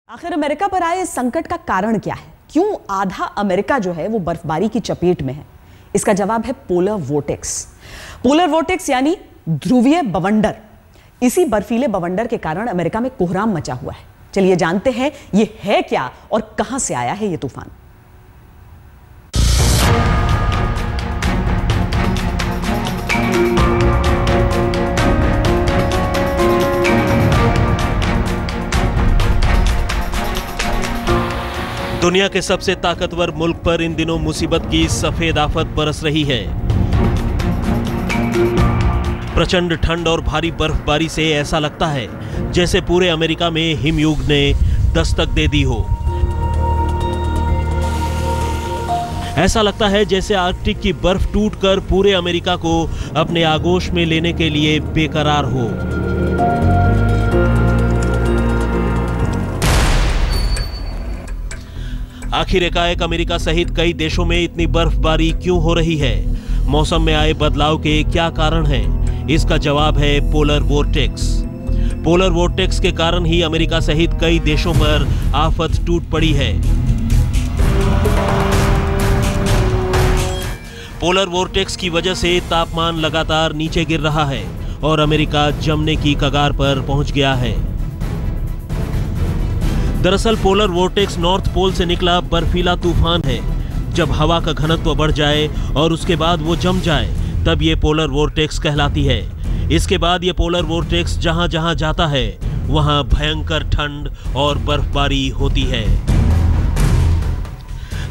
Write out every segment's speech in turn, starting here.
आखिर अमेरिका पर आए इस संकट का कारण क्या है? क्यों आधा अमेरिका जो है वो बर्फबारी की चपेट में है? इसका जवाब है पोलर वोर्टेक्स। पोलर वोर्टेक्स यानी ध्रुवीय बवंडर। इसी बर्फीले बवंडर के कारण अमेरिका में कोहराम मचा हुआ है। चलिए जानते हैं ये है क्या और कहां से आया है ये तूफान। दुनिया के सबसे ताकतवर मुल्क पर इन दिनों मुसीबत की सफेद आफत बरस रही है। प्रचंड ठंड और भारी बर्फबारी से ऐसा लगता है जैसे पूरे अमेरिका में हिमयुग ने दस्तक दे दी हो। ऐसा लगता है जैसे आर्कटिक की बर्फ टूटकर पूरे अमेरिका को अपने आगोश में लेने के लिए बेकरार हो। आखिर एकाएक अमेरिका सहित कई देशों में इतनी बर्फबारी क्यों हो रही है? मौसम में आए बदलाव के क्या कारण हैं? इसका जवाब है पोलर वोर्टेक्स। पोलर वोर्टेक्स के कारण ही अमेरिका सहित कई देशों पर आफत टूट पड़ी है। पोलर वोर्टेक्स की वजह से तापमान लगातार नीचे गिर रहा है और अमेरिका जमने की कगार पर पहुंच गया है। दरअसल पोलर वोर्टेक्स नॉर्थ पोल से निकला बर्फीला तूफान है। जब हवा का घनत्व बढ़ जाए और उसके बाद वो जम जाए तब ये पोलर वोर्टेक्स कहलाती है। इसके बाद ये पोलर वोर्टेक्स जहां जहां जाता है वहां भयंकर ठंड और बर्फबारी होती है।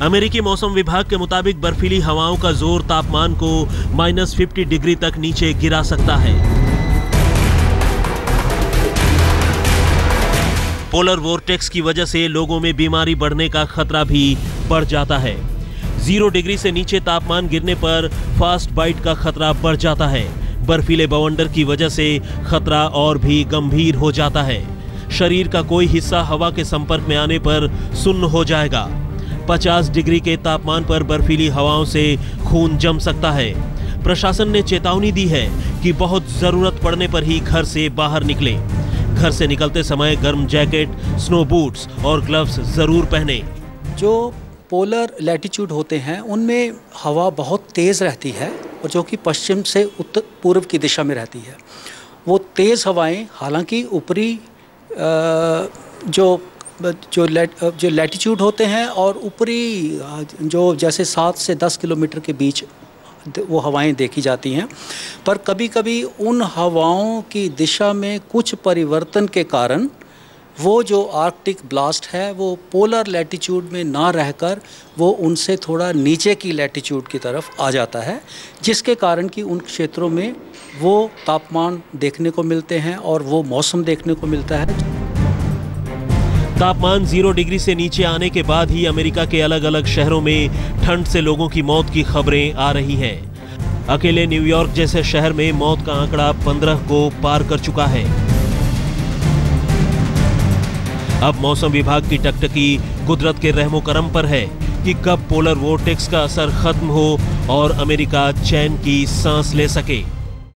अमेरिकी मौसम विभाग के मुताबिक बर्फीली हवाओं का जोर तापमान को -50 डिग्री तक नीचे गिरा सकता है। पोलर वोर्टेक्स की वजह से लोगों में बीमारी बढ़ने का खतरा भी बढ़ जाता है। 0 डिग्री से नीचे तापमान गिरने पर फास्ट बाइट का खतरा बढ़ जाता है। बर्फीले बवंडर की वजह से खतरा और भी गंभीर हो जाता है। शरीर का कोई हिस्सा हवा के संपर्क में आने पर सुन्न हो जाएगा। 50 डिग्री के तापमान पर बर्फीली हवाओं से खून जम सकता है। प्रशासन ने चेतावनी दी है कि बहुत जरूरत पड़ने पर ही घर से बाहर निकलें। घर से निकलते समय गर्म जैकेट, स्नो बूट्स और ग्लव्स जरूर पहने। जो पोलर लैटिट्यूड होते हैं उनमें हवा बहुत तेज़ रहती है और जो कि पश्चिम से उत्तर पूर्व की दिशा में रहती है। वो तेज़ हवाएं हालांकि ऊपरी जो लैटिट्यूड होते हैं और ऊपरी जो जैसे 7 से 10 किलोमीटर के बीच वो हवाएं देखी जाती हैं, पर कभी कभी उन हवाओं की दिशा में कुछ परिवर्तन के कारण वो जो आर्कटिक ब्लास्ट है वो पोलर लैटिट्यूड में ना रहकर वो उनसे थोड़ा नीचे की लैटिट्यूड की तरफ आ जाता है, जिसके कारण कि उन क्षेत्रों में वो तापमान देखने को मिलते हैं और वो मौसम देखने को मिलता है। तापमान 0 डिग्री से नीचे आने के बाद ही अमेरिका के अलग अलग शहरों में ठंड से लोगों की मौत की खबरें आ रही हैं। अकेले न्यूयॉर्क जैसे शहर में मौत का आंकड़ा 15 को पार कर चुका है। अब मौसम विभाग की टकटकी कुदरत के रहमो करम पर है कि कब पोलर वोर्टेक्स का असर खत्म हो और अमेरिका चैन की सांस ले सके।